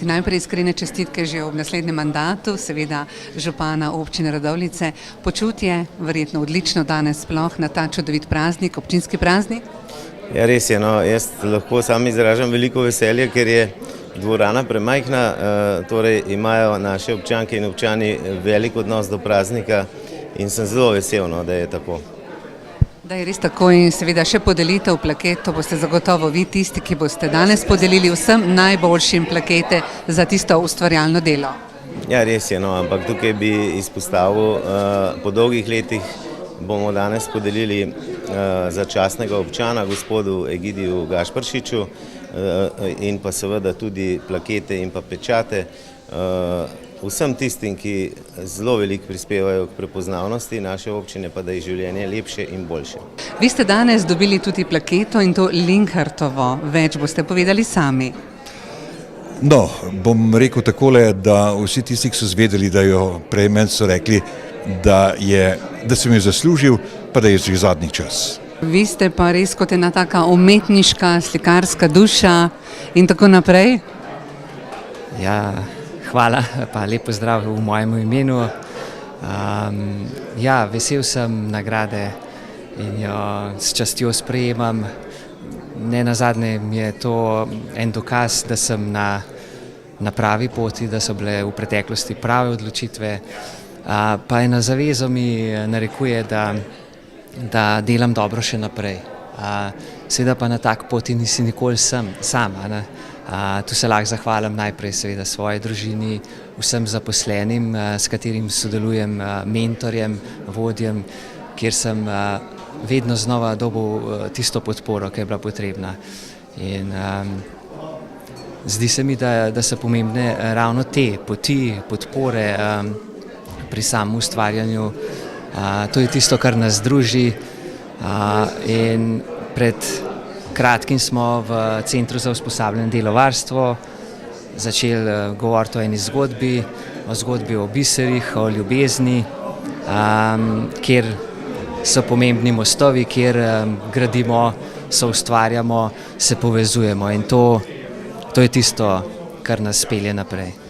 Ti najprej iskrene čestitke že ob naslednjem mandatu, seveda župana občine Radovljice. Počutje verjetno odlično danes sploh na ta čudovit praznik, občinski praznik? Ja, res je, no, jaz lahko sam izražam veliko veselje, ker je dvorana premajhna, torej imajo naše občanke in občani velik odnos do praznika in sem zelo vesel, no, da je tako. Da je res tako in seveda še podelitev plaket, to boste zagotovo vi tisti, ki boste danes podelili vsem najboljšim plakete za tisto ustvarjalno delo. Ja, res je, no, ampak tukaj bi izpostavil, po dolgih letih bomo danes podelili začasnega občana, gospodu Egidiju Gašperšiču, in pa seveda tudi plakete in pa pečate vsem tistim, ki zelo veliko prispevajo k prepoznavnosti naše občine, pa da je življenje lepše in boljše. Vi ste danes dobili tudi plaketo in to Linhartovo, več boste povedali sami. No, bom rekel takole, da vsi tisti, ki so zvedeli, da jo prej meni so rekli, da sem jo zaslužil, pa da je že zadnji čas. Vi ste pa res kot ena taka umetniška, slikarska duša in tako naprej. Ja, hvala, pa lep pozdrav v mojem imenu. Ja, vesel sem nagrade in jo s častjo sprejemam. Nenazadnje mi je to en dokaz, da sem na pravi poti, da so bile v preteklosti prave odločitve, pa ena zaveza mi narekuje, da delam dobro še naprej. Seveda pa na tak poti nisi nikoli sam. Tu se lahko zahvalim najprej seveda svoji družini, vsem zaposlenim, s katerim sodelujem, mentorjem, vodjem, kjer sem vedno znova dobil tisto podporo, ki je bila potrebna. In zdi se mi, da so pomembne ravno te poti, podpore pri samem ustvarjanju. To je tisto, kar nas druži, in pred kratkim smo v Centru za usposabljanje delovarstvo začeli govoriti o eni zgodbi, o zgodbi o biserih, o ljubezni, kjer so pomembni mostovi, kjer gradimo, soustvarjamo, se povezujemo in to je tisto, kar nas pelje naprej.